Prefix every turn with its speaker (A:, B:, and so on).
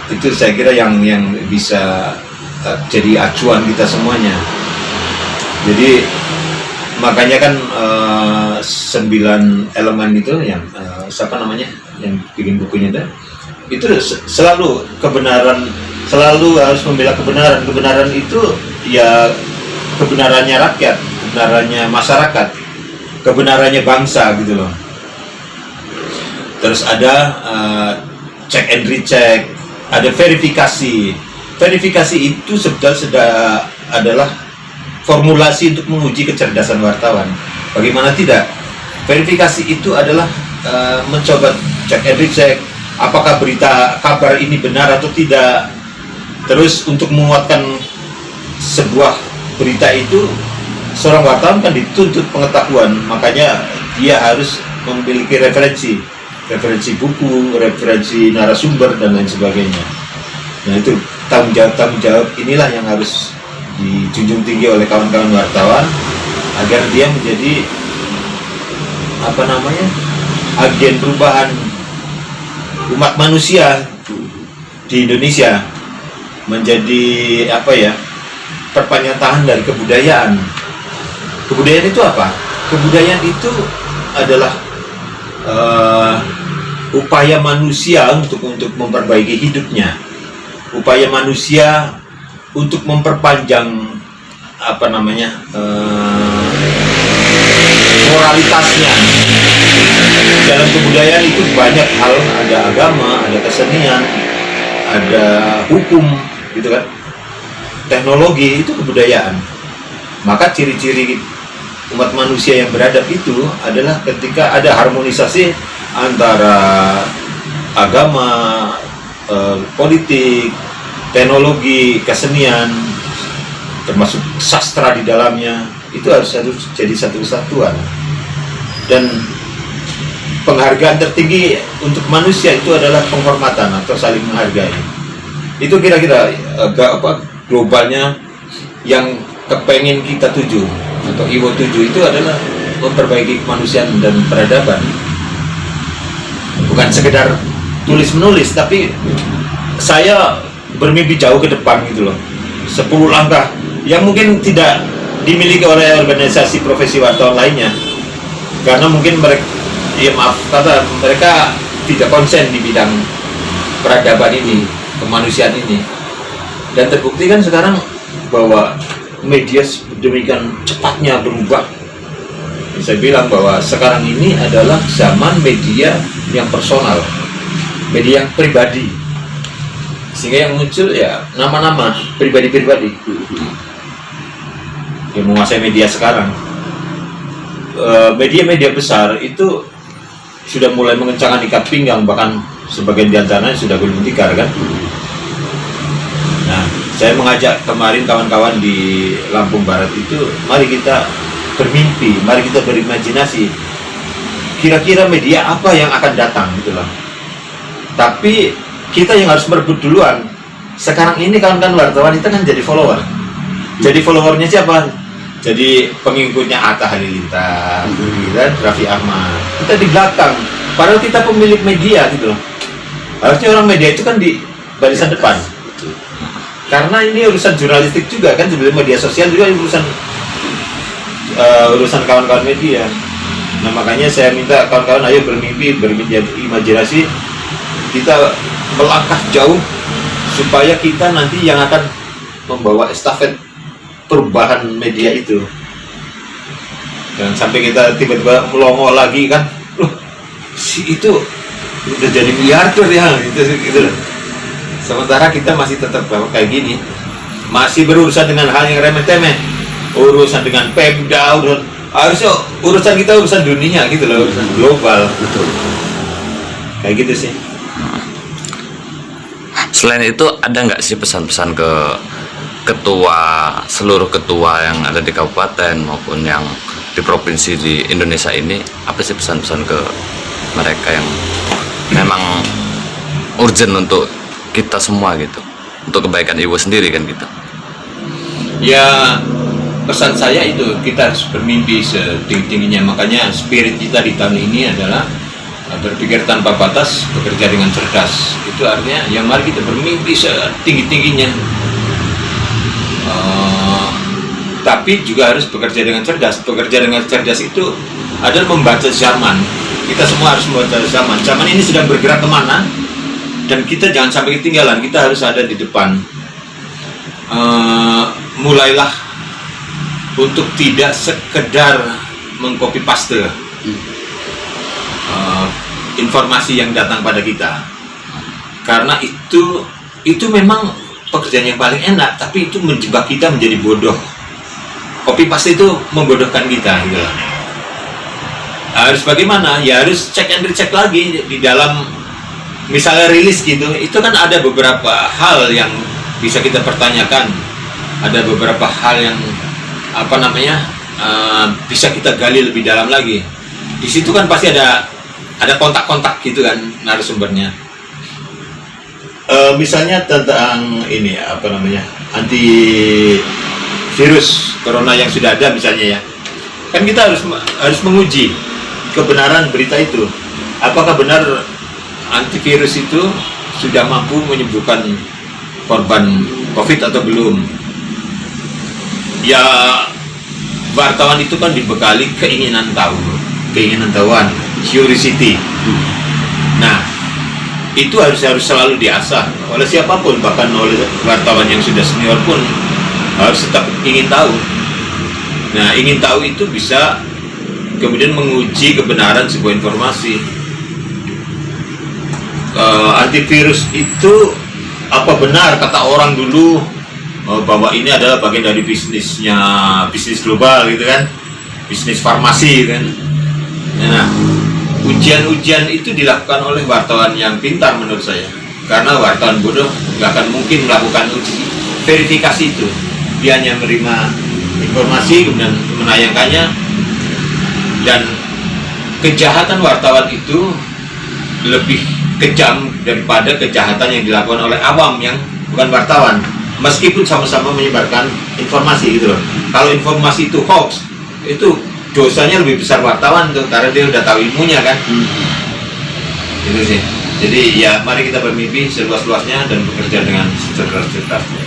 A: Itu saya kira yang bisa jadi acuan kita semuanya. Jadi makanya kan 9 elemen itu yang siapa namanya yang bikin bukunya itu selalu kebenaran, selalu harus membela kebenaran. Kebenaran itu ya kebenarannya rakyat, kebenarannya masyarakat, kebenarannya bangsa gitu loh. Terus ada check and recheck, ada verifikasi. Verifikasi itu sudah adalah formulasi untuk menguji kecerdasan wartawan. Bagaimana tidak? Verifikasi itu adalah mencoba check and recheck, apakah kabar ini benar atau tidak. Terus untuk menguatkan sebuah berita itu, seorang wartawan kan dituntut pengetahuan, makanya dia harus memiliki referensi buku, referensi narasumber dan lain sebagainya. Nah itu tanggung jawab inilah yang harus dijunjung tinggi oleh kawan-kawan wartawan agar dia menjadi agen perubahan umat manusia di Indonesia, menjadi perpanjangan tangan dari kebudayaan. Kebudayaan itu apa? Kebudayaan itu adalah upaya manusia untuk memperbaiki hidupnya, upaya manusia untuk memperpanjang moralitasnya. Dalam kebudayaan itu banyak hal, ada agama, ada kesenian, ada hukum, gitu kan. Teknologi itu kebudayaan. Maka ciri-ciri umat manusia yang beradab itu adalah ketika ada harmonisasi antara agama, politik, teknologi, kesenian, termasuk sastra di dalamnya, itu harus jadi satu kesatuan. Dan penghargaan tertinggi untuk manusia itu adalah penghormatan atau saling menghargai. Itu kira-kira globalnya yang kepengen kita tuju atau IWO tuju itu adalah memperbaiki kemanusiaan dan peradaban. Bukan sekedar tulis-menulis, tapi saya bermimpi jauh ke depan gitu loh. 10 langkah yang mungkin tidak dimiliki oleh organisasi profesi wartawan lainnya, karena mungkin mereka mereka tidak konsen di bidang peradaban ini, kemanusiaan ini. Dan terbukti kan sekarang bahwa media demikian cepatnya berubah. Saya bilang bahwa sekarang ini adalah zaman media yang personal, media yang pribadi, sehingga yang muncul ya nama-nama pribadi-pribadi yang menguasai media sekarang. Media-media besar itu sudah mulai mengencangkan ikat pinggang, bahkan sebagian di antaranya sudah gulung tikar kan. Nah, saya mengajak kemarin kawan-kawan di Lampung Barat itu, mari kita bermimpi, mari kita berimajinasi. Kira-kira media apa yang akan datang gitu loh. Tapi kita yang harus merebut duluan. Sekarang ini kawan-kawan wartawan itu kan jadi follower. Jadi followernya siapa? Jadi pengikutnya Atta Halilintar, dan Raffi Ahmad. Kita di belakang. Padahal kita pemilik media gitu loh. Harusnya orang media itu kan di barisan depan. Karena ini urusan jurnalistik juga kan, sebelum media sosial juga urusan kawan-kawan media. Nah makanya saya minta kawan-kawan ayo bermimpi, berimajinasi, kita melangkah jauh supaya kita nanti yang akan membawa estafet perubahan media itu. Dan sampai kita tiba-tiba melongo lagi kan, loh si itu udah jadi miliarder ya gitu. Sementara kita masih tetap kayak gini, masih berurusan dengan hal yang remeh-temeh, urusan dengan Pemda, harusnya urusan kita urusan dunia gitu loh, urusan global. Betul. Kayak gitu sih.
B: Selain itu ada nggak sih pesan-pesan ke seluruh ketua yang ada di kabupaten maupun yang di provinsi di Indonesia ini, apa sih pesan-pesan ke mereka yang memang urgent untuk kita semua gitu, untuk kebaikan IWO sendiri kan gitu?
A: Ya pesan saya itu kita harus bermimpi setinggi-tingginya. Makanya spirit kita di tahun ini adalah berpikir tanpa batas, bekerja dengan cerdas. Itu artinya ya mari kita bermimpi setinggi-tingginya. Tapi juga harus bekerja dengan cerdas. Bekerja dengan cerdas itu adalah membaca zaman. Kita semua harus membaca zaman. Zaman ini sedang bergerak kemana, dan kita jangan sampai ketinggalan. Kita harus ada di depan. Mulailah untuk tidak sekedar mengcopy paste informasi yang datang pada kita, karena itu memang pekerjaan yang paling enak, tapi itu menjebak kita menjadi bodoh. Copy paste itu membodohkan kita gitu. Harus bagaimana? Ya harus cek and recheck lagi di dalam, misalnya rilis gitu, itu kan ada beberapa hal yang bisa kita pertanyakan, ada beberapa hal yang bisa kita gali lebih dalam lagi. Di situ kan pasti ada kontak-kontak gitu kan narasumbernya. Misalnya tentang ini antivirus corona yang sudah ada misalnya ya, kan kita harus menguji kebenaran berita itu. Apakah benar antivirus itu sudah mampu menyembuhkan korban COVID atau belum? Ya, wartawan itu kan dibekali keinginan tahuan, curiosity. Nah, itu harus selalu diasah oleh siapapun, bahkan oleh wartawan yang sudah senior pun harus tetap ingin tahu. Nah, ingin tahu itu bisa kemudian menguji kebenaran sebuah informasi. Antivirus itu apa benar kata orang dulu bahwa ini adalah bagian dari bisnis global gitu kan, bisnis farmasi gitu kan. Nah, ujian itu dilakukan oleh wartawan yang pintar menurut saya, karena wartawan bodoh nggak akan mungkin melakukan uji verifikasi itu. Dia hanya menerima informasi kemudian menayangkannya, dan kejahatan wartawan itu lebih kejam daripada kejahatan yang dilakukan oleh awam yang bukan wartawan, meskipun sama-sama menyebarkan informasi gitu loh. Kalau informasi itu hoax, itu dosanya lebih besar wartawan tuh, karena dia udah tahu ilmunya kan. Gitu sih. Jadi ya mari kita bermimpi seluas-luasnya dan bekerja dengan secerdas-cerdasnya.